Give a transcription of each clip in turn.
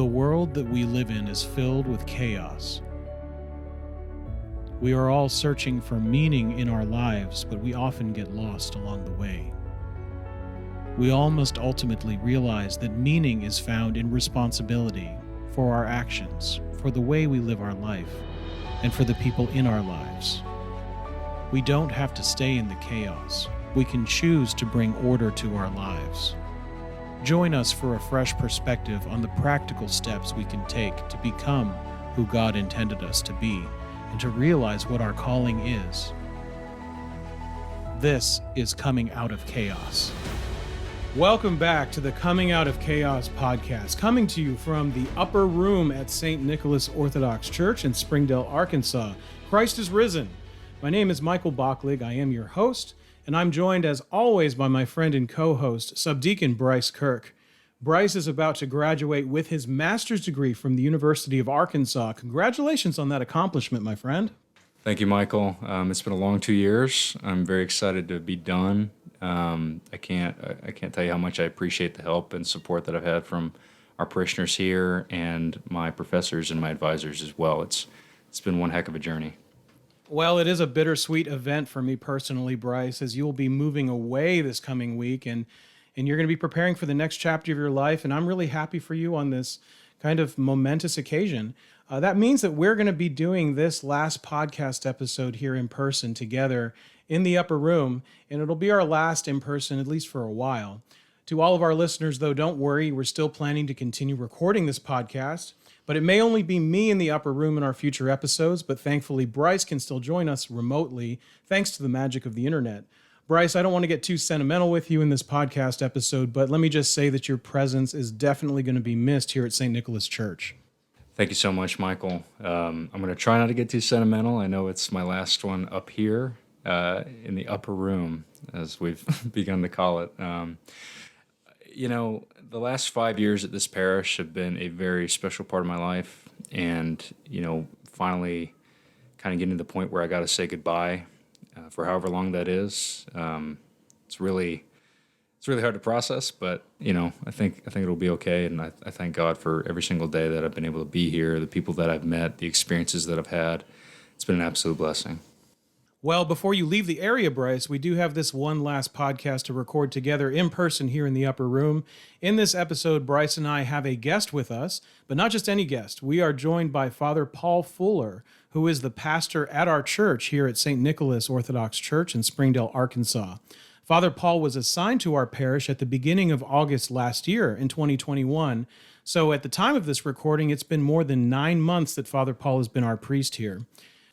The world that we live in is filled with chaos. We are all searching for meaning in our lives, but we often get lost along the way. We all must ultimately realize that meaning is found in responsibility for our actions, for the way we live our life, and for the people in our lives. We don't have to stay in the chaos. We can choose to bring order to our lives. Join us for a fresh perspective on the practical steps we can take to become who God intended us to be and to realize what our calling is. This is Coming Out of Chaos. Welcome back to the Coming Out of Chaos podcast, coming to you from the upper room at St. Nicholas Orthodox Church in Springdale, Arkansas. Christ is risen. My name is Michael Bocklig. I am your host, and I'm joined as always by my friend and co-host, Subdeacon Bryce Kirk. Bryce is about to graduate with his master's degree from the University of Arkansas. Congratulations on that accomplishment, my friend. Thank you, Michael. It's been a long 2 years. I'm very excited to be done. I can't tell you how much I appreciate the help and support that I've had from our parishioners here and my professors and my advisors as well. It's been one heck of a journey. Well, it is a bittersweet event for me personally, Bryce, as you'll be moving away this coming week and you're going to be preparing for the next chapter of your life. And I'm really happy for you on this kind of momentous occasion. That means that we're going to be doing this last podcast episode here in person together in the upper room, and it'll be our last in person, at least for a while. To all of our listeners, though, don't worry. We're still planning to continue recording this podcast, but it may only be me in the upper room in our future episodes, but thankfully Bryce can still join us remotely, thanks to the magic of the internet. Bryce, I don't want to get too sentimental with you in this podcast episode, but let me just say that your presence is definitely going to be missed here at St. Nicholas Church. Thank you so much, Michael. I'm going to try not to get too sentimental. I know it's my last one up here in the upper room, as we've begun to call it. The last 5 years at this parish have been a very special part of my life, and, finally kind of getting to the point where I got to say goodbye for however long that is. It's really hard to process, but, I think it'll be okay, and I thank God for every single day that I've been able to be here, the people that I've met, the experiences that I've had. It's been an absolute blessing. Well, before you leave the area, Bryce, we do have this one last podcast to record together in person here in the upper room. In this episode, Bryce and I have a guest with us, but not just any guest. We are joined by Father Paul Fuller, who is the pastor at our church here at St. Nicholas Orthodox Church in Springdale, Arkansas. Father Paul was assigned to our parish at the beginning of August last year in 2021. So at the time of this recording, it's been more than 9 months that Father Paul has been our priest here.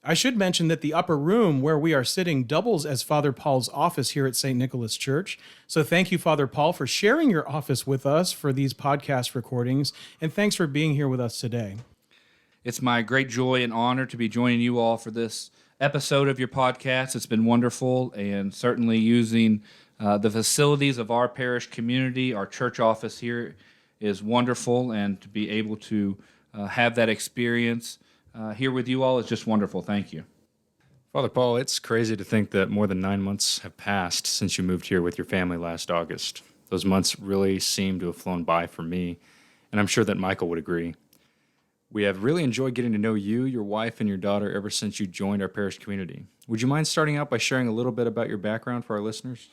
I should mention that the upper room where we are sitting doubles as Father Paul's office here at St. Nicholas Church. So thank you, Father Paul, for sharing your office with us for these podcast recordings, and thanks for being here with us today. It's my great joy and honor to be joining you all for this episode of your podcast. It's been wonderful, and certainly using the facilities of our parish community, our church office here is wonderful, and to be able to have that experience here with you all is just wonderful. Thank you. Father Paul, it's crazy to think that more than 9 months have passed since you moved here with your family last August. Those months really seem to have flown by for me, and I'm sure that Michael would agree. We have really enjoyed getting to know you, your wife, and your daughter ever since you joined our parish community. Would you mind starting out by sharing a little bit about your background for our listeners?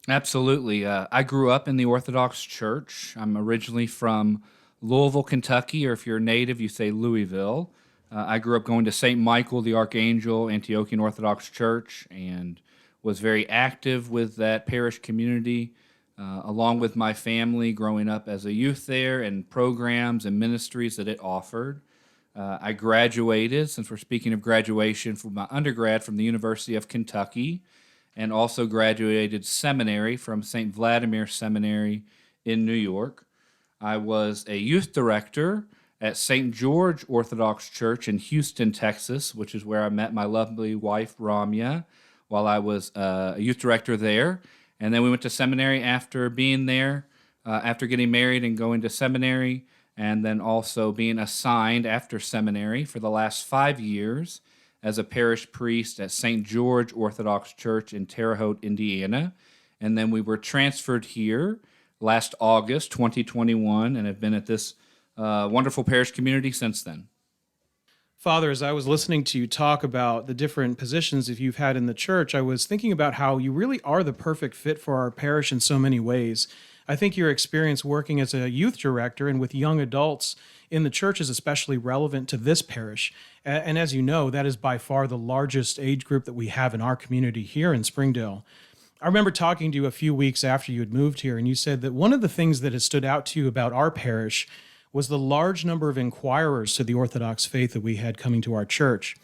Absolutely. I grew up in the Orthodox Church. I'm originally from Louisville, Kentucky, or if you're a native, you say Louisville. I grew up going to St. Michael the Archangel Antiochian Orthodox Church and was very active with that parish community, along with my family growing up as a youth there and programs and ministries that it offered. I graduated, since we're speaking of graduation, from my undergrad from the University of Kentucky, and also graduated seminary from St. Vladimir Seminary in New York. I was a youth director at St. George Orthodox Church in Houston, Texas, which is where I met my lovely wife, Ramya, while I was a youth director there. And then we went to seminary after being there, after getting married and going to seminary, and then also being assigned after seminary for the last 5 years as a parish priest at St. George Orthodox Church in Terre Haute, Indiana. And then we were transferred here last August 2021 and have been at this wonderful parish community since then. Father, as I was listening to you talk about the different positions that you've had in the church, I was thinking about how you really are the perfect fit for our parish in so many ways. I think your experience working as a youth director and with young adults in the church is especially relevant to this parish. And as you know, that is by far the largest age group that we have in our community here in Springdale. I remember talking to you a few weeks after you had moved here, and you said that one of the things that has stood out to you about our parish was the large number of inquirers to the Orthodox faith that we had coming to our church.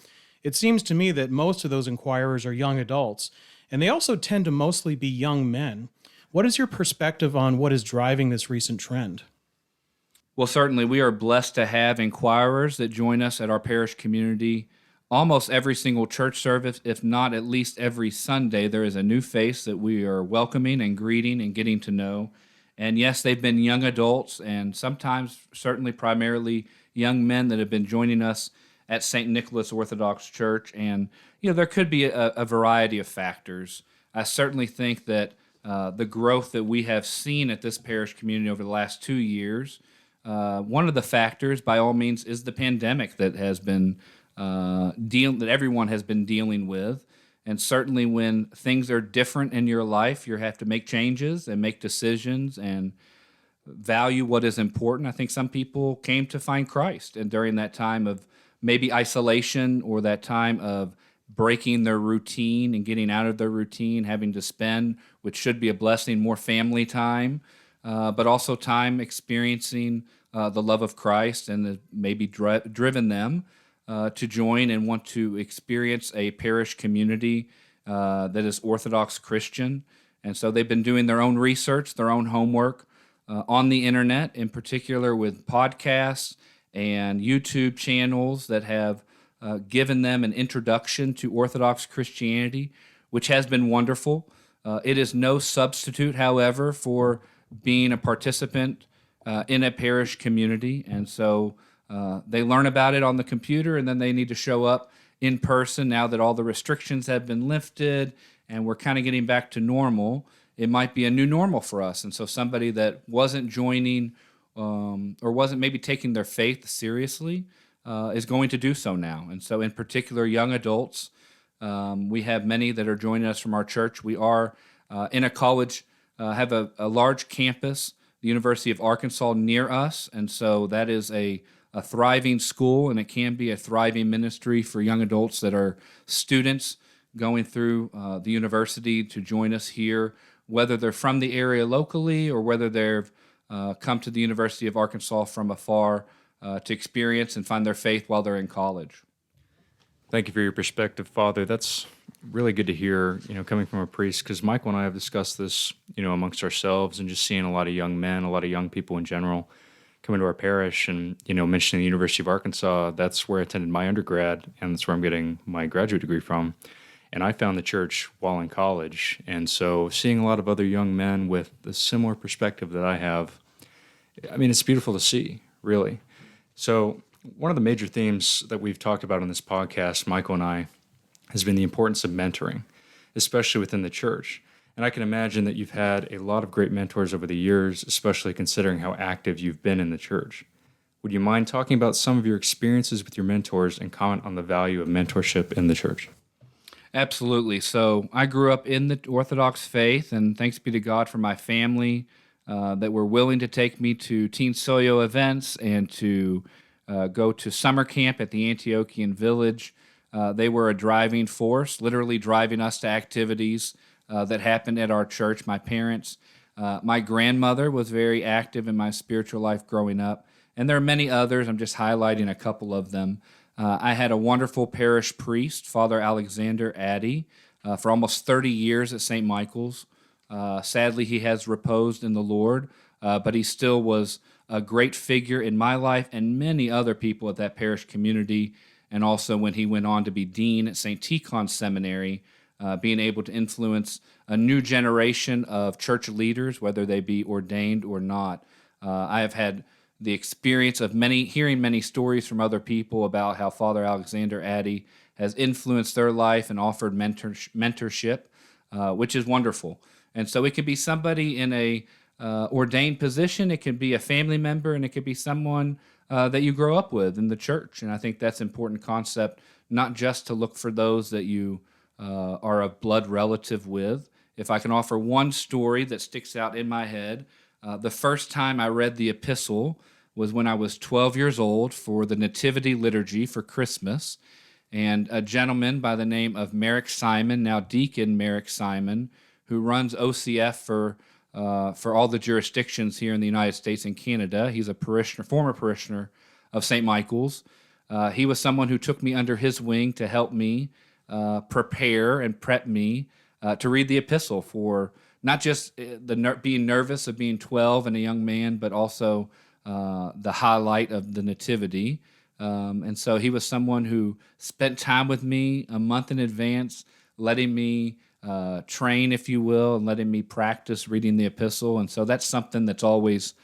It seems to me that most of those inquirers are young adults, and they also tend to mostly be young men. What is your perspective on what is driving this recent trend? Well, certainly we are blessed to have inquirers that join us at our parish community almost every single church service, if not at least every Sunday. There is a new face that we are welcoming and greeting and getting to know. And yes, they've been young adults and sometimes certainly primarily young men that have been joining us at St. Nicholas Orthodox Church. And, there could be a variety of factors. I certainly think that the growth that we have seen at this parish community over the last 2 years, one of the factors, by all means, is the pandemic that has been that everyone has been dealing with. And certainly when things are different in your life, you have to make changes and make decisions and value what is important. I think some people came to find Christ, and during that time of maybe isolation or that time of breaking their routine and getting out of their routine, having to spend, which should be a blessing, more family time, but also time experiencing the love of Christ, and maybe driven them to join and want to experience a parish community that is Orthodox Christian. And so they've been doing their own research, their own homework on the internet, in particular with podcasts and YouTube channels that have given them an introduction to Orthodox Christianity, which has been wonderful. It is no substitute, however, for being a participant in a parish community. And so they learn about it on the computer, and then they need to show up in person now that all the restrictions have been lifted and we're kind of getting back to normal. It might be a new normal for us. And so somebody that wasn't joining or wasn't maybe taking their faith seriously is going to do so now. And so in particular, young adults, we have many that are joining us from our church. We are in a college, have a large campus, the University of Arkansas, near us. And so that is a thriving school, and it can be a thriving ministry for young adults that are students going through the university to join us here, whether they're from the area locally or whether they've come to the University of Arkansas from afar to experience and find their faith while they're in college. Thank you for your perspective, Father. That's really good to hear, coming from a priest, because Michael and I have discussed this, amongst ourselves, and just seeing a lot of young men, a lot of young people in general coming to our parish, and, mentioning the University of Arkansas. That's where I attended my undergrad, and that's where I'm getting my graduate degree from. And I found the church while in college. And so seeing a lot of other young men with the similar perspective that I have, it's beautiful to see, really. So one of the major themes that we've talked about on this podcast, Michael and I, has been the importance of mentoring, especially within the church. And I can imagine that you've had a lot of great mentors over the years, especially considering how active you've been in the church. Would you mind talking about some of your experiences with your mentors and comment on the value of mentorship in the church? Absolutely. So I grew up in the Orthodox faith, and thanks be to God for my family that were willing to take me to Teen Soyo events and to go to summer camp at the Antiochian village. They were a driving force, literally driving us to activities that happened at our church. My parents, my grandmother was very active in my spiritual life growing up, and there are many others. I'm just highlighting a couple of them. I had a wonderful parish priest, Father Alexander Addy, for almost 30 years at St. Michael's. Sadly, he has reposed in the Lord, but he still was a great figure in my life and many other people at that parish community, and also when he went on to be dean at St. Tikhon Seminary, being able to influence a new generation of church leaders, whether they be ordained or not. I have had the experience of hearing many stories from other people about how Father Alexander Addy has influenced their life and offered mentorship, which is wonderful. And so it could be somebody in a ordained position. It can be a family member, and it could be someone that you grow up with in the church. And I think that's an important concept, not just to look for those that you are a blood relative with. If I can offer one story that sticks out in my head, the first time I read the epistle was when I was 12 years old for the Nativity Liturgy for Christmas. And a gentleman by the name of Merrick Simon, now Deacon Merrick Simon, who runs OCF for all the jurisdictions here in the United States and Canada. He's a former parishioner of St. Michael's. He was someone who took me under his wing to help me prepare and prep me to read the epistle for not just being nervous of being 12 and a young man, but also the highlight of the Nativity. And so he was someone who spent time with me a month in advance, letting me train, if you will, and letting me practice reading the epistle. And so that's something that's always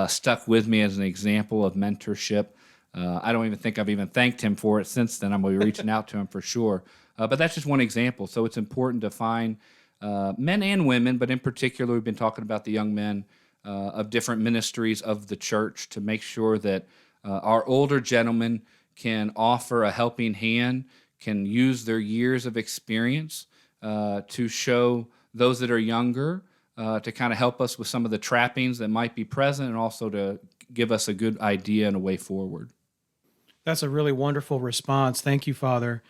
stuck with me as an example of mentorship. I don't even think I've even thanked him for it since then. I'm going to be reaching out to him for sure. But that's just one example. So it's important to find men and women, but in particular, we've been talking about the young men of different ministries of the church to make sure that our older gentlemen can offer a helping hand, can use their years of experience to show those that are younger, to kind of help us with some of the trappings that might be present, and also to give us a good idea and a way forward. That's a really wonderful response. Thank you, Father.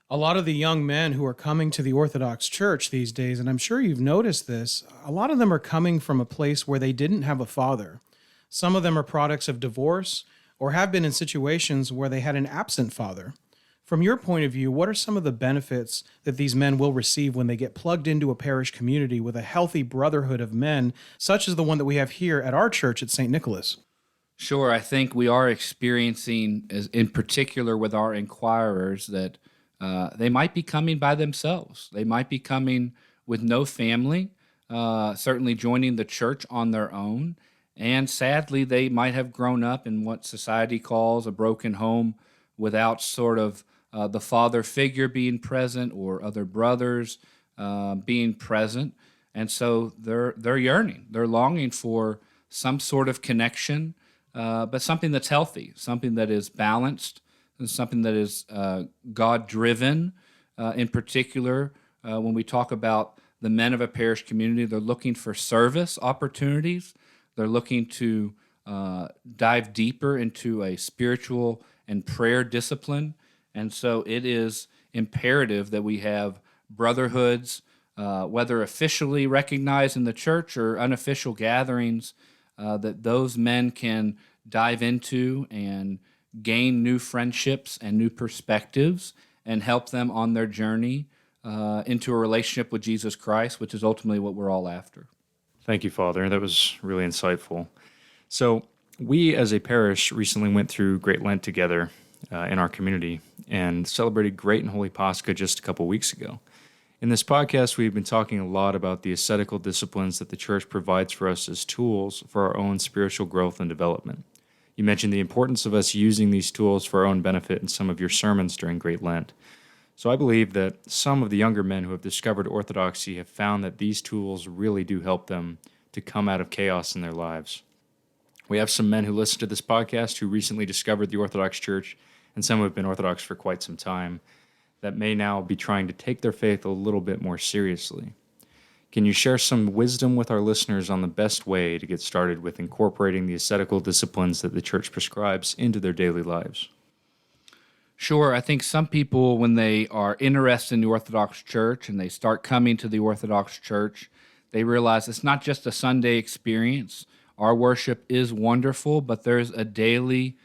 A lot of the young men who are coming to the Orthodox Church these days, and I'm sure you've noticed this, a lot of them are coming from a place where they didn't have a father. Some of them are products of divorce or have been in situations where they had an absent father. From your point of view, what are some of the benefits that these men will receive when they get plugged into a parish community with a healthy brotherhood of men, such as the one that we have here at our church at St. Nicholas? Sure, I think we are experiencing, in particular with our inquirers, that they might be coming by themselves. They might be coming with no family, certainly joining the church on their own. And sadly, they might have grown up in what society calls a broken home without sort of the father figure being present or other brothers being present. And so they're yearning. They're longing for some sort of connection, but something that's healthy, something that is balanced, and something that is God-driven. In particular, when we talk about the men of a parish community, they're looking for service opportunities. They're looking to dive deeper into a spiritual and prayer discipline. And so it is imperative that we have brotherhoods, whether officially recognized in the church or unofficial gatherings, that those men can dive into and gain new friendships and new perspectives and help them on their journey into a relationship with Jesus Christ, which is ultimately what we're all after. Thank you, Father. That was really insightful. So we as a parish recently went through Great Lent together in our community and celebrated Great and Holy Pascha just a couple weeks ago. In this podcast, we've been talking a lot about the ascetical disciplines that the church provides for us as tools for our own spiritual growth and development. You mentioned the importance of us using these tools for our own benefit in some of your sermons during Great Lent. So I believe that some of the younger men who have discovered orthodoxy have found that these tools really do help them to come out of chaos in their lives. We have some men who listen to this podcast who recently discovered the Orthodox Church, and some who have been Orthodox for quite some time, that may now be trying to take their faith a little bit more seriously. Can you share some wisdom with our listeners on the best way to get started with incorporating the ascetical disciplines that the church prescribes into their daily lives? Sure. I think some people, when they are interested in the Orthodox Church and they start coming to the Orthodox Church, they realize it's not just a Sunday experience. Our worship is wonderful, but there's a daily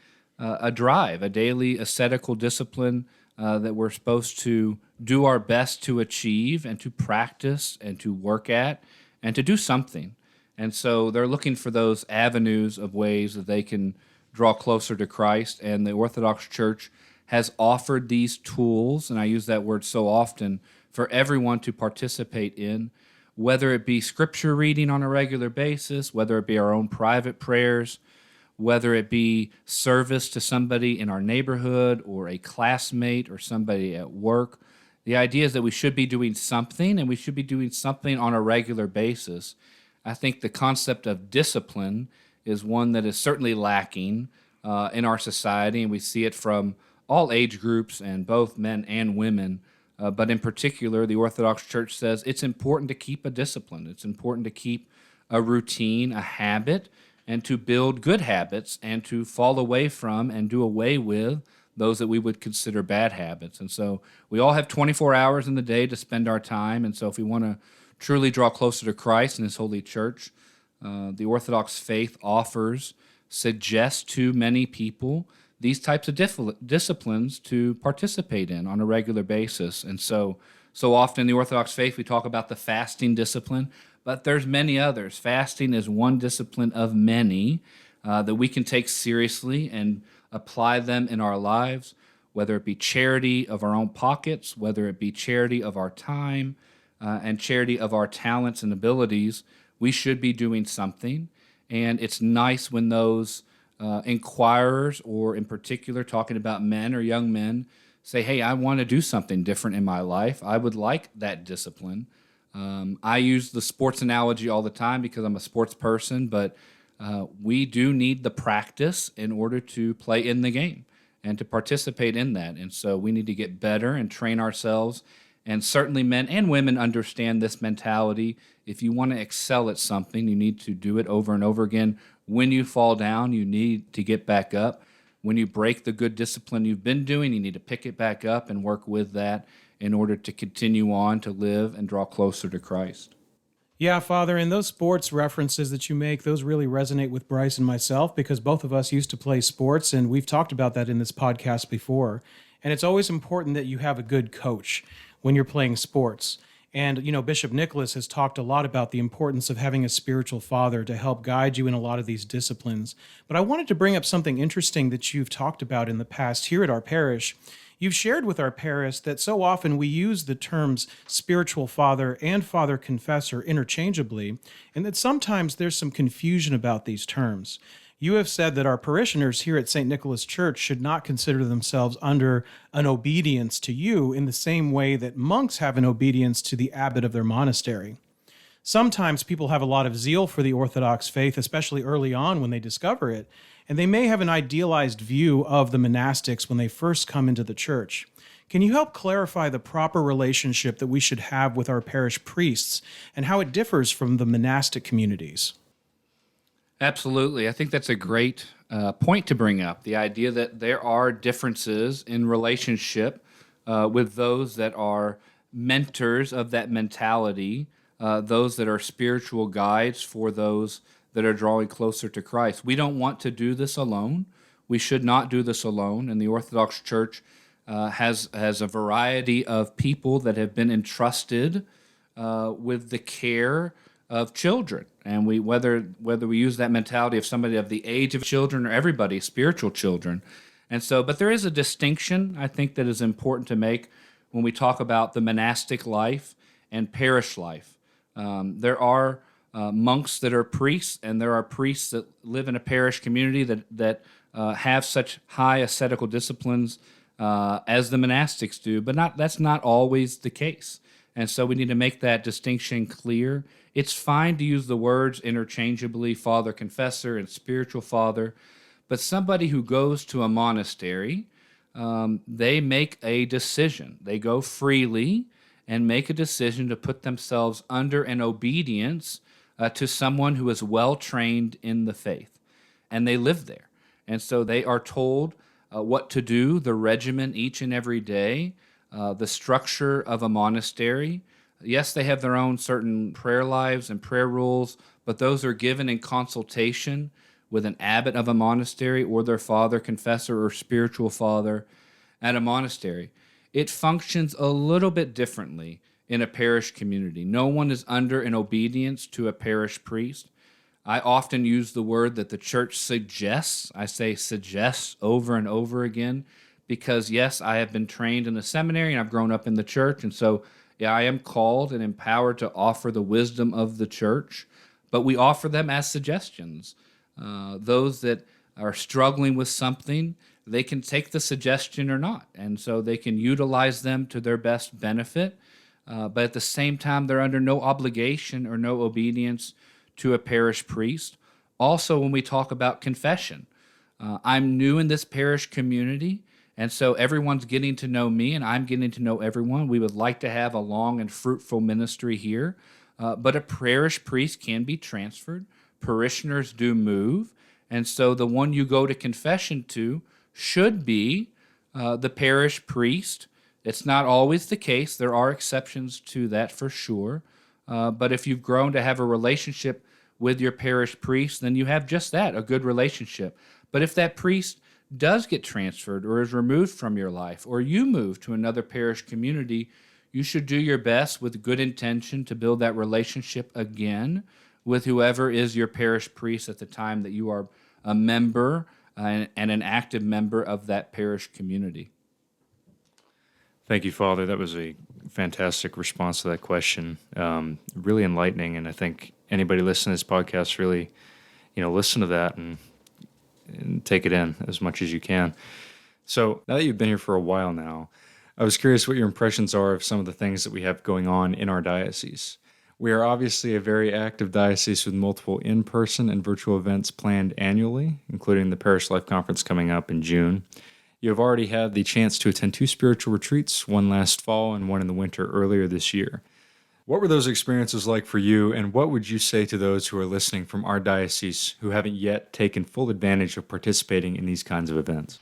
drive, a daily ascetical discipline that we're supposed to do our best to achieve and to practice and to work at and to do something. And so they're looking for those avenues of ways that they can draw closer to Christ. And the Orthodox Church has offered these tools, and I use that word so often, for everyone to participate in, whether it be scripture reading on a regular basis, whether it be our own private prayers, whether it be service to somebody in our neighborhood or a classmate or somebody at work. The idea is that we should be doing something, and we should be doing something on a regular basis. I think the concept of discipline is one that is certainly lacking in our society, and we see it from all age groups and both men and women. But in particular, the Orthodox Church says it's important to keep a discipline. It's important to keep a routine, a habit, and to build good habits and to fall away from and do away with those that we would consider bad habits. And so we all have 24 hours in the day to spend our time. And so if we want to truly draw closer to Christ and His holy church, the Orthodox faith suggests to many people these types of disciplines to participate in on a regular basis. And so often in the Orthodox faith, we talk about the fasting discipline, but there's many others. Fasting is one discipline of many that we can take seriously and apply them in our lives, whether it be charity of our own pockets, whether it be charity of our time, and charity of our talents and abilities. We should be doing something. And it's nice when those inquirers, or in particular talking about men or young men, say, hey, I want to do something different in my life. I would like that discipline. I use the sports analogy all the time because I'm a sports person, but we do need the practice in order to play in the game and to participate in that. And so we need to get better and train ourselves. And certainly men and women understand this mentality. If you want to excel at something, you need to do it over and over again. When you fall down, you need to get back up. When you break the good discipline you've been doing, you need to pick it back up and work with that in order to continue on to live and draw closer to Christ. Yeah, Father, and those sports references that you make, those really resonate with Bryce and myself because both of us used to play sports, and we've talked about that in this podcast before. And it's always important that you have a good coach when you're playing sports. And, Bishop Nicholas has talked a lot about the importance of having a spiritual father to help guide you in a lot of these disciplines. But I wanted to bring up something interesting that you've talked about in the past here at our parish. You've shared with our parish that so often we use the terms spiritual father and father confessor interchangeably, and that sometimes there's some confusion about these terms. You have said that our parishioners here at St. Nicholas Church should not consider themselves under an obedience to you in the same way that monks have an obedience to the abbot of their monastery. Sometimes people have a lot of zeal for the Orthodox faith, especially early on when they discover it, and they may have an idealized view of the monastics when they first come into the church. Can you help clarify the proper relationship that we should have with our parish priests and how it differs from the monastic communities? Absolutely. I think that's a great point to bring up, the idea that there are differences in relationship with those that are mentors of that mentality, those that are spiritual guides for those that are drawing closer to Christ. We don't want to do this alone. We should not do this alone. And the Orthodox Church has a variety of people that have been entrusted with the care of children. And whether we use that mentality of somebody of the age of children or everybody, spiritual children. And so, but there is a distinction, I think, that is important to make when we talk about the monastic life and parish life. There are monks that are priests, and there are priests that live in a parish community that have such high ascetical disciplines as the monastics do, but that's not always the case. And so we need to make that distinction clear. It's fine to use the words interchangeably, father confessor and spiritual father, but somebody who goes to a monastery, they make a decision. They go freely and make a decision to put themselves under an obedience to someone who is well trained in the faith, and they live there. And so they are told what to do, the regimen each and every day, the structure of a monastery. Yes, they have their own certain prayer lives and prayer rules, but those are given in consultation with an abbot of a monastery or their father, confessor, or spiritual father at a monastery. It functions a little bit differently in a parish community. No one is under an obedience to a parish priest. I often use the word that the church suggests. I say suggests over and over again because, yes, I have been trained in the seminary and I've grown up in the church. And so, yeah, I am called and empowered to offer the wisdom of the church, but we offer them as suggestions. Those that are struggling with something, they can take the suggestion or not. And so they can utilize them to their best benefit. But at the same time, they're under no obligation or no obedience to a parish priest. Also, when we talk about confession, I'm new in this parish community, and so everyone's getting to know me, and I'm getting to know everyone. We would like to have a long and fruitful ministry here, but a parish priest can be transferred. Parishioners do move, and so the one you go to confession to should be the parish priest. It's not always the case. There are exceptions to that for sure. But if you've grown to have a relationship with your parish priest, then you have just that, a good relationship. But if that priest does get transferred or is removed from your life, or you move to another parish community, you should do your best with good intention to build that relationship again with whoever is your parish priest at the time that you are a member and an active member of that parish community. Thank you, Father. That was a fantastic response to that question. Really enlightening, and I think anybody listening to this podcast really, listen to that and take it in as much as you can. So now that you've been here for a while now, I was curious what your impressions are of some of the things that we have going on in our diocese. We are obviously a very active diocese with multiple in-person and virtual events planned annually, including the Parish Life Conference coming up in June. You have already had the chance to attend 2 spiritual retreats, one last fall and one in the winter earlier this year. What were those experiences like for you, and what would you say to those who are listening from our diocese who haven't yet taken full advantage of participating in these kinds of events?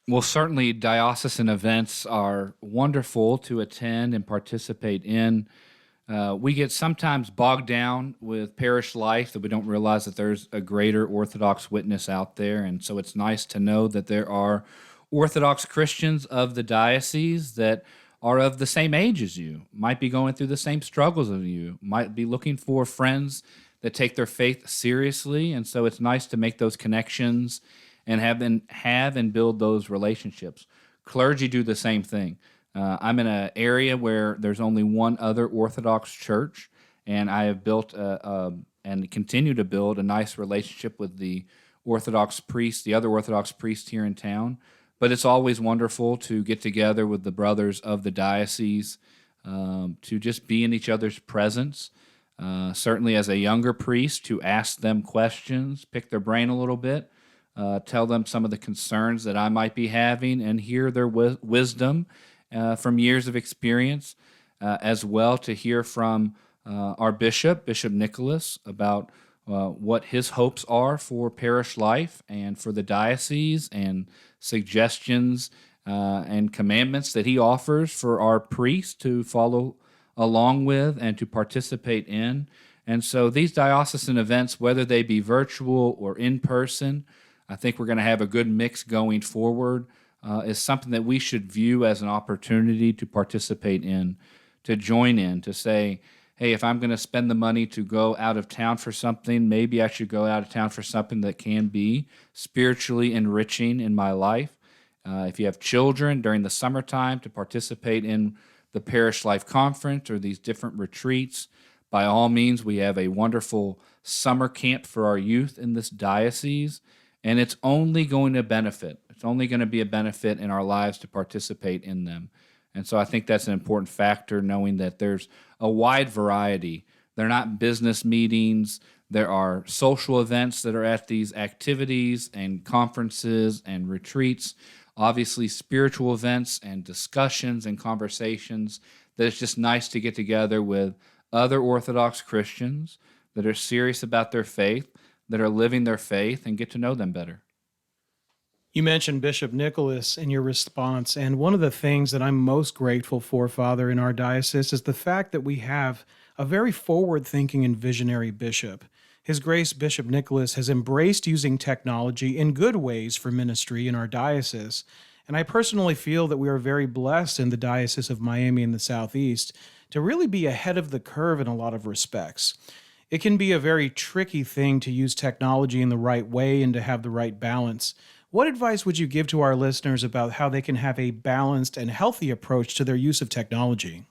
Well, certainly diocesan events are wonderful to attend and participate in. We get sometimes bogged down with parish life that we don't realize that there's a greater Orthodox witness out there. And so it's nice to know that there are Orthodox Christians of the diocese that are of the same age as you, might be going through the same struggles as you, might be looking for friends that take their faith seriously. And so it's nice to make those connections and have and build those relationships. Clergy do the same thing. I'm in an area where there's only one other Orthodox church, and I have built and continue to build a nice relationship with the Orthodox priest, the other Orthodox priest here in town. But it's always wonderful to get together with the brothers of the diocese, to just be in each other's presence. Certainly as a younger priest, to ask them questions, pick their brain a little bit, tell them some of the concerns that I might be having, and hear their wisdom from years of experience, as well to hear from our bishop, Bishop Nicholas, about what his hopes are for parish life and for the diocese, and suggestions and commandments that he offers for our priests to follow along with and to participate in. And so these diocesan events, whether they be virtual or in person, I think we're going to have a good mix going forward. Is something that we should view as an opportunity to participate in, to join in, to say, hey, if I'm going to spend the money to go out of town for something, maybe I should go out of town for something that can be spiritually enriching in my life. If you have children during the summertime, to participate in the Parish Life Conference or these different retreats. By all means, we have a wonderful summer camp for our youth in this diocese, and it's only going to benefit. It's only going to be a benefit in our lives to participate in them. And so I think that's an important factor, knowing that there's a wide variety. They're not business meetings. There are social events that are at these activities and conferences and retreats. Obviously, spiritual events and discussions and conversations that it's just nice to get together with other Orthodox Christians that are serious about their faith, that are living their faith, and get to know them better. You mentioned Bishop Nicholas in your response, and one of the things that I'm most grateful for, Father, in our diocese is the fact that we have a very forward-thinking and visionary bishop. His Grace Bishop Nicholas has embraced using technology in good ways for ministry in our diocese, and I personally feel that we are very blessed in the Diocese of Miami in the Southeast to really be ahead of the curve in a lot of respects. It can be a very tricky thing to use technology in the right way and to have the right balance. What advice would you give to our listeners about how they can have a balanced and healthy approach to their use of technology?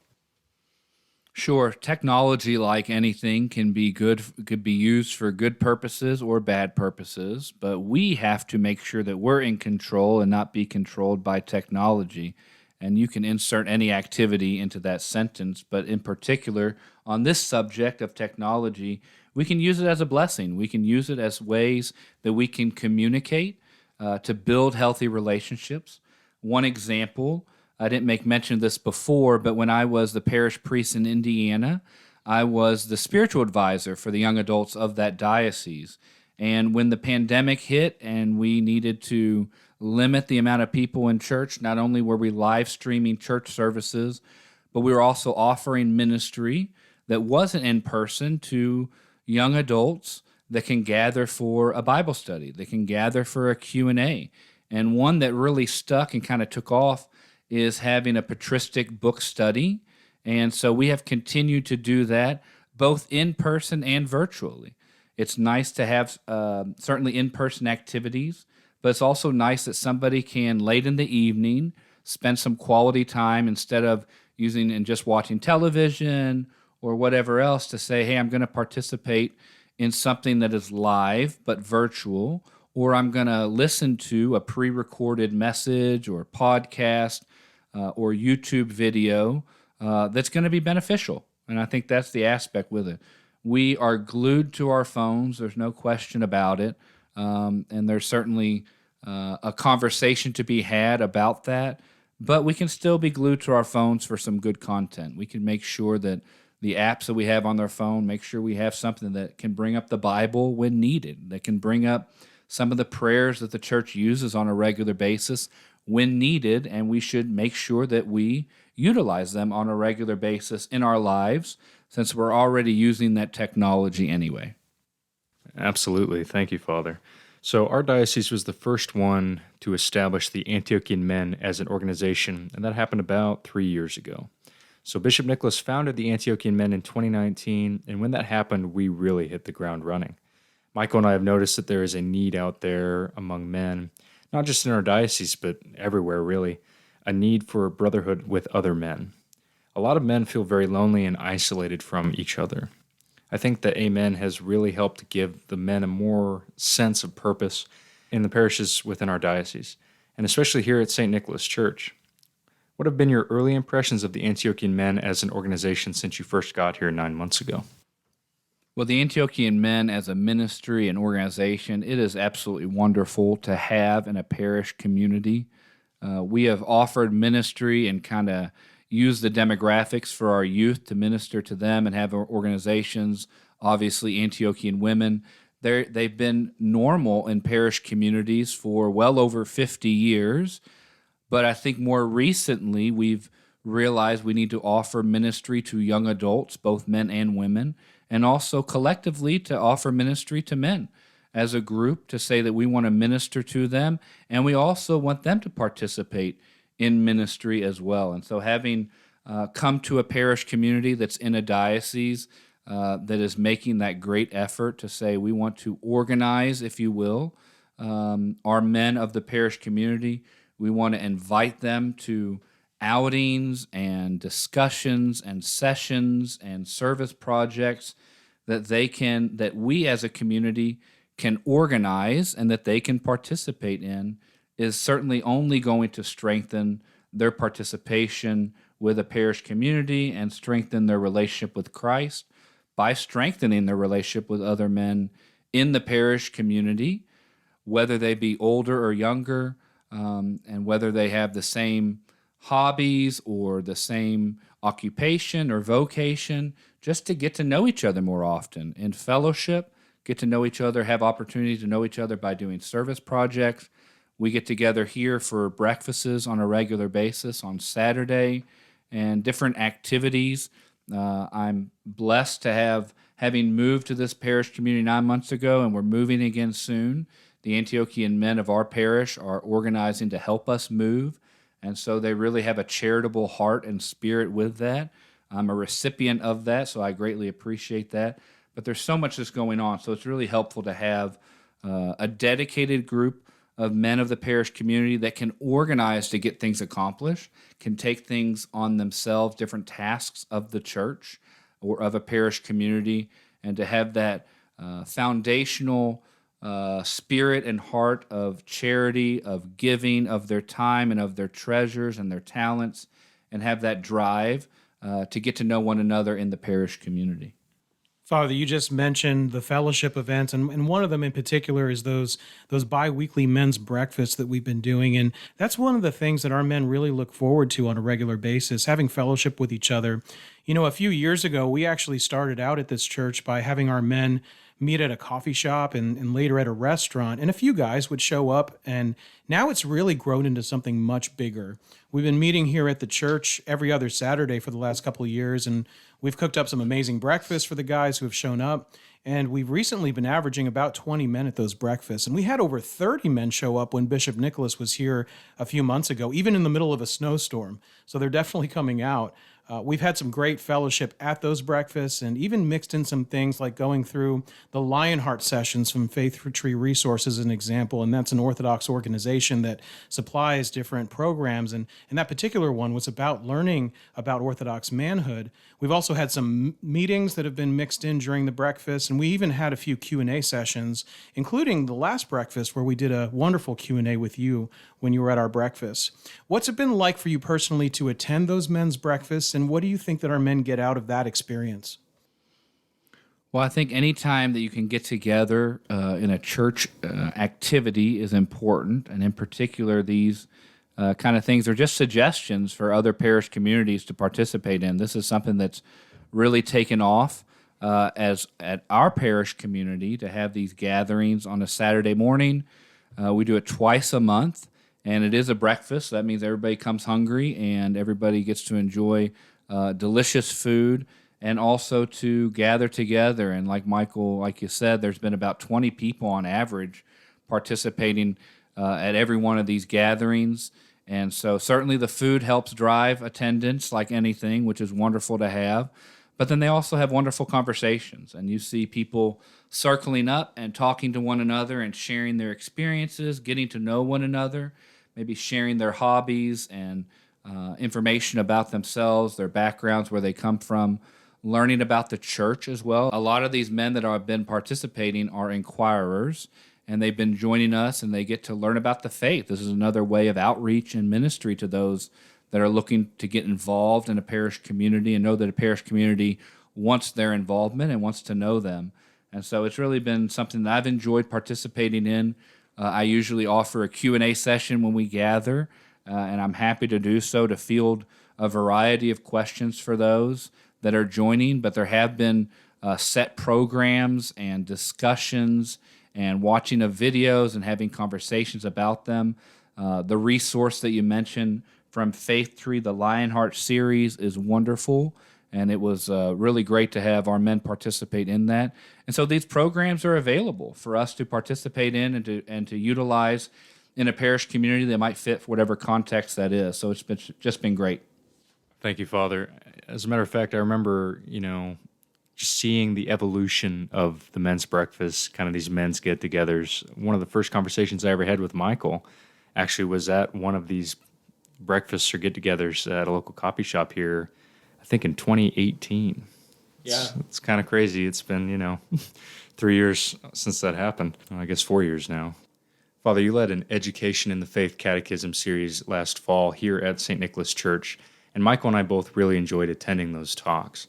Sure, technology, like anything, can be good, could be used for good purposes or bad purposes, but we have to make sure that we're in control and not be controlled by technology. And you can insert any activity into that sentence, but in particular, on this subject of technology, we can use it as a blessing. We can use it as ways that we can communicate to build healthy relationships. One example, I didn't make mention of this before, but when I was the parish priest in Indiana, I was the spiritual advisor for the young adults of that diocese. And when the pandemic hit and we needed to limit the amount of people in church, not only were we live streaming church services, but we were also offering ministry that wasn't in person to young adults that can gather for a Bible study, that can gather for a Q&A. And one that really stuck and kind of took off is having a patristic book study. And so we have continued to do that both in person and virtually. It's nice to have certainly in-person activities, but it's also nice that somebody can, late in the evening, spend some quality time instead of using and just watching television or whatever else, to say, hey, I'm going to participate in something that is live but virtual, or I'm going to listen to a pre-recorded message or podcast or YouTube video that's going to be beneficial. And I think that's the aspect with it. We are glued to our phones. There's no question about it. And there's certainly a conversation to be had about that. But we can still be glued to our phones for some good content. We can make sure that the apps that we have on their phone, make sure we have something that can bring up the Bible when needed, that can bring up some of the prayers that the church uses on a regular basis when needed, and we should make sure that we utilize them on a regular basis in our lives, since we're already using that technology anyway. Absolutely. Thank you, Father. So our diocese was the first one to establish the Antiochian Men as an organization, and that happened about 3 years ago. So Bishop Nicholas founded the Antiochian Men in 2019, and when that happened, we really hit the ground running. Michael and I have noticed that there is a need out there among men, not just in our diocese, but everywhere really, a need for brotherhood with other men. A lot of men feel very lonely and isolated from each other. I think that Amen has really helped give the men a more sense of purpose in the parishes within our diocese, and especially here at St. Nicholas Church. What have been your early impressions of the Antiochian Men as an organization since you first got here 9 months ago? Well, the Antiochian Men as a ministry and organization, it is absolutely wonderful to have in a parish community. We have offered ministry and kind of used the demographics for our youth to minister to them and have our organizations, obviously Antiochian women. They've been normal in parish communities for well over 50 years. But I think more recently, we've realized we need to offer ministry to young adults, both men and women, and also collectively to offer ministry to men as a group, to say that we want to minister to them, and we also want them to participate in ministry as well. And so having come to a parish community that's in a diocese that is making that great effort to say we want to organize, if you will, our men of the parish community. We want to invite them to outings and discussions and sessions and service projects that we as a community can organize and that they can participate in, is certainly only going to strengthen their participation with a parish community and strengthen their relationship with Christ by strengthening their relationship with other men in the parish community, whether they be older or younger, and whether they have the same hobbies or the same occupation or vocation, just to get to know each other more often in fellowship, get to know each other, have opportunities to know each other by doing service projects. We get together here for breakfasts on a regular basis on Saturday and different activities. I'm blessed to having moved to this parish community 9 months ago, and we're moving again soon. The Antiochian men of our parish are organizing to help us move, and so they really have a charitable heart and spirit with that. I'm a recipient of that, so I greatly appreciate that. But there's so much that's going on, so it's really helpful to have a dedicated group of men of the parish community that can organize to get things accomplished, can take things on themselves, different tasks of the church or of a parish community, and to have that foundational spirit and heart of charity, of giving of their time and of their treasures and their talents, and have that drive to get to know one another in the parish community. Father, you just mentioned the fellowship events, and one of them in particular is those biweekly men's breakfasts that we've been doing. And that's one of the things that our men really look forward to on a regular basis, having fellowship with each other. You know, a few years ago, we actually started out at this church by having our men meet at a coffee shop and later at a restaurant, and a few guys would show up. And now it's really grown into something much bigger. We've been meeting here at the church every other Saturday for the last couple of years, and we've cooked up some amazing breakfasts for the guys who have shown up. And we've recently been averaging about 20 men at those breakfasts. And we had over 30 men show up when Bishop Nicholas was here a few months ago, even in the middle of a snowstorm. So they're definitely coming out. We've had some great fellowship at those breakfasts, and even mixed in some things like going through the Lionheart sessions from Faith for Tree Resources, as an example. And that's an Orthodox organization that supplies different programs. And that particular one was about learning about Orthodox manhood. We've also had some meetings that have been mixed in during the breakfast, and we even had a few Q&A sessions, including the last breakfast where we did a wonderful Q&A with you when you were at our breakfast. What's it been like for you personally to attend those men's breakfasts, and what do you think that our men get out of that experience? Well, I think any time that you can get together in a church activity is important, and in particular, these kind of things are just suggestions for other parish communities to participate in. This is something that's really taken off as at our parish community to have these gatherings on a Saturday morning. We do it twice a month, and it is a breakfast. That means everybody comes hungry, and everybody gets to enjoy delicious food, and also to gather together. And like Michael, like you said, there's been about 20 people on average participating at every one of these gatherings. And so certainly the food helps drive attendance like anything, which is wonderful to have. But then they also have wonderful conversations, and you see people circling up and talking to one another and sharing their experiences, getting to know one another, maybe sharing their hobbies and information about themselves, their backgrounds, where they come from, learning about the church as well. A lot of these men that have been participating are inquirers, and they've been joining us, and they get to learn about the faith. This is another way of outreach and ministry to those that are looking to get involved in a parish community and know that a parish community wants their involvement and wants to know them. And so it's really been something that I've enjoyed participating in. I usually offer a Q&A session when we gather, and I'm happy to do so, to field a variety of questions for those that are joining. But there have been set programs and discussions and watching of videos and having conversations about them. The resource that you mentioned from Faith Tree, the Lionheart series, is wonderful, and it was really great to have our men participate in that. And so these programs are available for us to participate in and to utilize in a parish community that might fit for whatever context that is. So it's just been great. Thank you, Father. As a matter of fact, I remember, just seeing the evolution of the men's breakfast, kind of these men's get-togethers. One of the first conversations I ever had with Michael actually was at one of these breakfasts or get-togethers at a local coffee shop here, I think in 2018. Yeah. It's kind of crazy. It's been, 3 years since that happened. I guess 4 years now. Father, you led an Education in the Faith Catechism series last fall here at St. Nicholas Church, and Michael and I both really enjoyed attending those talks.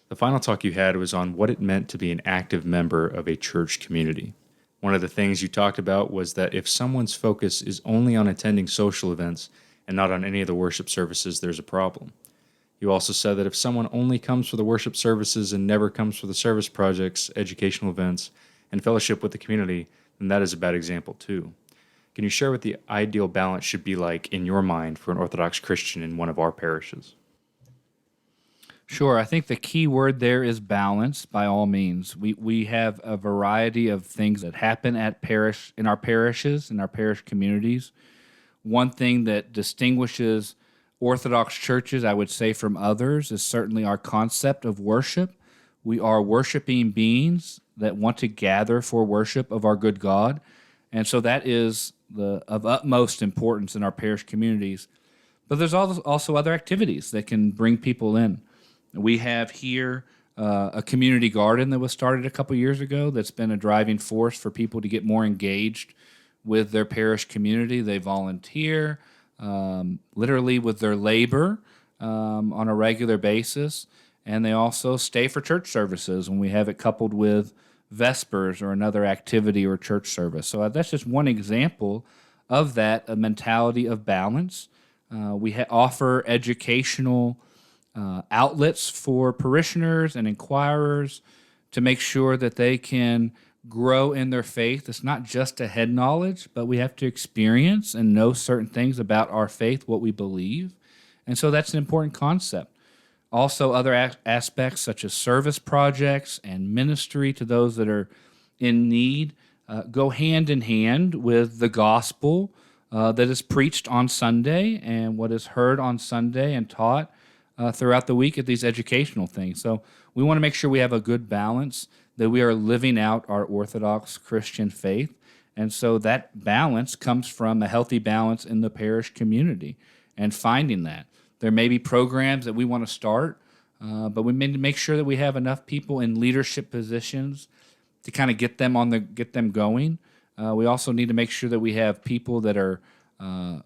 The final talk you had was on what it meant to be an active member of a church community. One of the things you talked about was that if someone's focus is only on attending social events and not on any of the worship services, there's a problem. You also said that if someone only comes for the worship services and never comes for the service projects, educational events, and fellowship with the community, then that is a bad example too. Can you share what the ideal balance should be like in your mind for an Orthodox Christian in one of our parishes? Sure. I think the key word there is balance, by all means. We have a variety of things that happen in our parishes, in our parish communities. One thing that distinguishes Orthodox churches, I would say, from others is certainly our concept of worship. We are worshiping beings that want to gather for worship of our good God. And so that is of utmost importance in our parish communities. But there's also other activities that can bring people in. We have here a community garden that was started a couple years ago that's been a driving force for people to get more engaged with their parish community. They volunteer literally with their labor on a regular basis. and they also stay for church services when we have it coupled with Vespers or another activity or church service. So that's just one example of that, a mentality of balance. We offer educational outlets for parishioners and inquirers to make sure that they can grow in their faith. It's not just a head knowledge, but we have to experience and know certain things about our faith, what we believe. And so that's an important concept. Also, other aspects such as service projects and ministry to those that are in need go hand in hand with the gospel that is preached on Sunday and what is heard on Sunday and taught throughout the week at these educational things. So we want to make sure we have a good balance, that we are living out our Orthodox Christian faith. And so that balance comes from a healthy balance in the parish community and finding that. There may be programs that we want to start, but we need to make sure that we have enough people in leadership positions to kind of get them going. We also need to make sure that we have people that are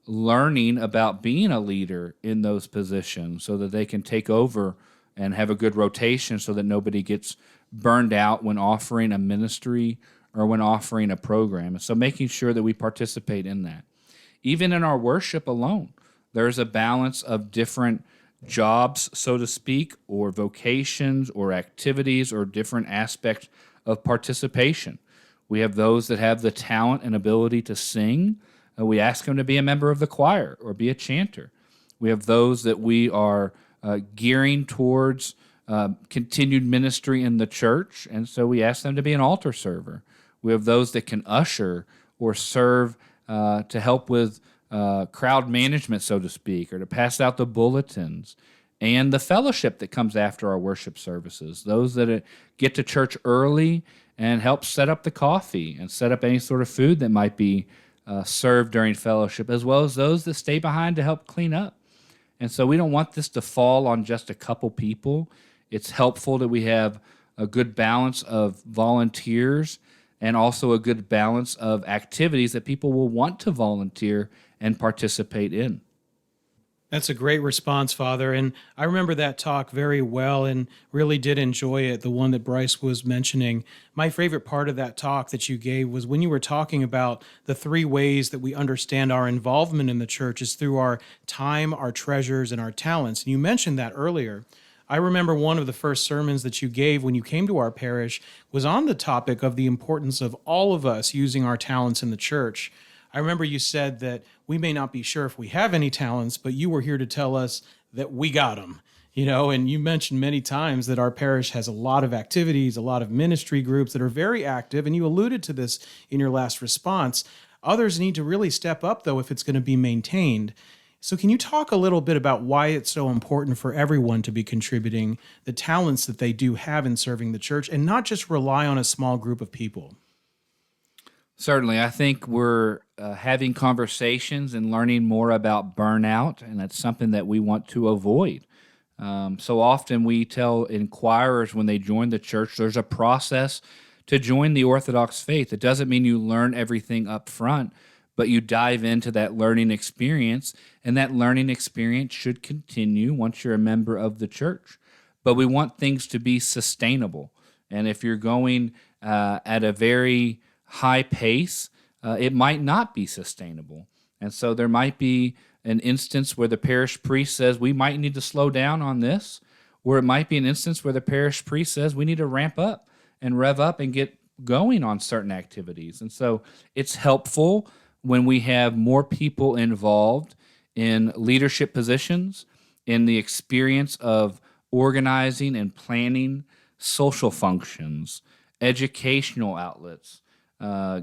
learning about being a leader in those positions so that they can take over and have a good rotation so that nobody gets burned out when offering a ministry or when offering a program. So making sure that we participate in that. Even in our worship alone, there's a balance of different jobs, so to speak, or vocations or activities or different aspects of participation. We have those that have the talent and ability to sing. We ask them to be a member of the choir or be a chanter. We have those that we are gearing towards continued ministry in the church, and so we ask them to be an altar server. We have those that can usher or serve to help with crowd management, so to speak, or to pass out the bulletins, and the fellowship that comes after our worship services. Those that get to church early and help set up the coffee and set up any sort of food that might be served during fellowship, as well as those that stay behind to help clean up. And so we don't want this to fall on just a couple people. It's helpful that we have a good balance of volunteers and also a good balance of activities that people will want to volunteer and participate in. That's a great response, Father. And I remember that talk very well and really did enjoy it, the one that Bryce was mentioning. My favorite part of that talk that you gave was when you were talking about the three ways that we understand our involvement in the church is through our time, our treasures, and our talents. And you mentioned that earlier. I remember one of the first sermons that you gave when you came to our parish was on the topic of the importance of all of us using our talents in the church. I remember you said that we may not be sure if we have any talents, but you were here to tell us that we got them, and you mentioned many times that our parish has a lot of activities, a lot of ministry groups that are very active, and you alluded to this in your last response. Others need to really step up, though, if it's going to be maintained. So can you talk a little bit about why it's so important for everyone to be contributing the talents that they do have in serving the church and not just rely on a small group of people? Certainly. I think we're having conversations and learning more about burnout, and that's something that we want to avoid. So often we tell inquirers when they join the church, there's a process to join the Orthodox faith. It doesn't mean you learn everything up front, but you dive into that learning experience, and that learning experience should continue once you're a member of the church. But we want things to be sustainable. And if you're going at a very high pace, it might not be sustainable. And so there might be an instance where the parish priest says, we might need to slow down on this, or it might be an instance where the parish priest says, we need to ramp up and rev up and get going on certain activities. And so it's helpful when we have more people involved in leadership positions, in the experience of organizing and planning social functions, educational outlets,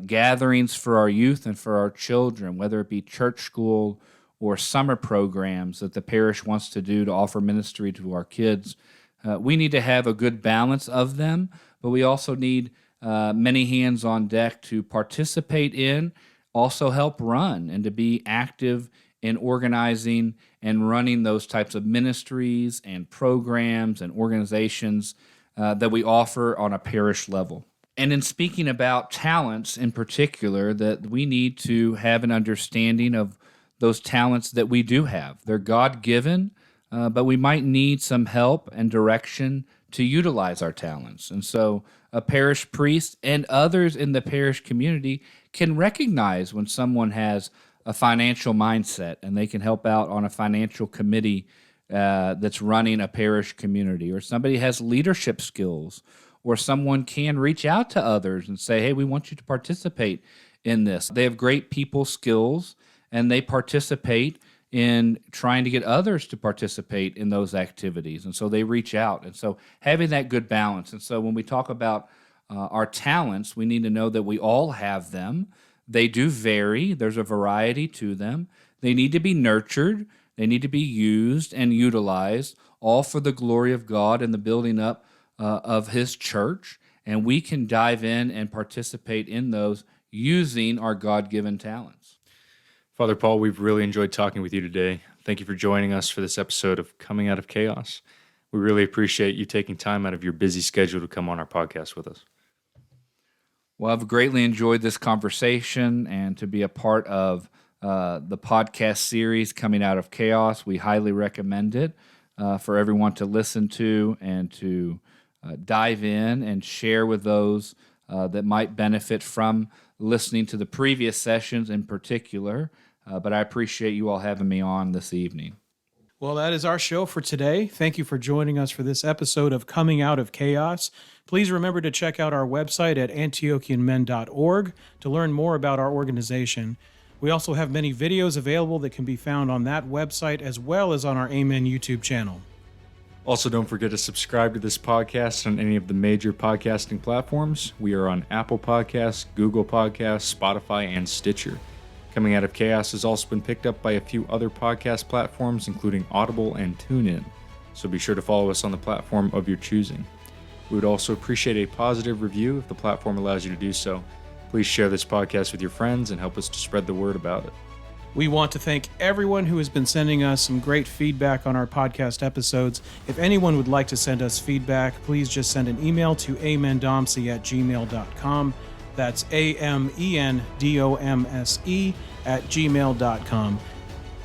gatherings for our youth and for our children, whether it be church school or summer programs that the parish wants to do to offer ministry to our kids. We need to have a good balance of them, but we also need many hands on deck to participate in, also help run, and to be active in organizing and running those types of ministries and programs and organizations that we offer on a parish level. And in speaking about talents in particular, that we need to have an understanding of those talents that we do have. They're God-given. but we might need some help and direction to utilize our talents. And so a parish priest and others in the parish community can recognize when someone has a financial mindset, and they can help out on a financial committee that's running a parish community, or somebody has leadership skills, or someone can reach out to others and say, hey, we want you to participate in this. They have great people skills, and they participate in trying to get others to participate in those activities. And so they reach out. And so having that good balance. And so when we talk about our talents, we need to know that we all have them. They do vary. There's a variety to them. They need to be nurtured. They need to be used and utilized, all for the glory of God and the building up of His church. And we can dive in and participate in those using our God-given talents. Father Paul, we've really enjoyed talking with you today. Thank you for joining us for this episode of Coming Out of Chaos. We really appreciate you taking time out of your busy schedule to come on our podcast with us. Well, I've greatly enjoyed this conversation and to be a part of the podcast series Coming Out of Chaos. We highly recommend it for everyone to listen to and to dive in and share with those that might benefit from listening to the previous sessions in particular. But I appreciate you all having me on this evening. Well, that is our show for today. Thank you for joining us for this episode of Coming Out of Chaos. Please remember to check out our website at antiochianmen.org to learn more about our organization. We also have many videos available that can be found on that website as well as on our Amen YouTube channel. Also, don't forget to subscribe to this podcast on any of the major podcasting platforms. We are on Apple Podcasts, Google Podcasts, Spotify, and Stitcher. Coming Out of Chaos has also been picked up by a few other podcast platforms, including Audible and TuneIn. So be sure to follow us on the platform of your choosing. We would also appreciate a positive review if the platform allows you to do so. Please share this podcast with your friends and help us to spread the word about it. We want to thank everyone who has been sending us some great feedback on our podcast episodes. If anyone would like to send us feedback, please just send an email to amendomse@gmail.com. That's AMENDOMSE@gmail.com.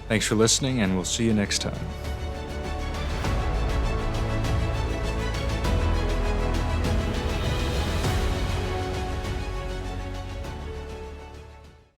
Thanks for listening, and we'll see you next time.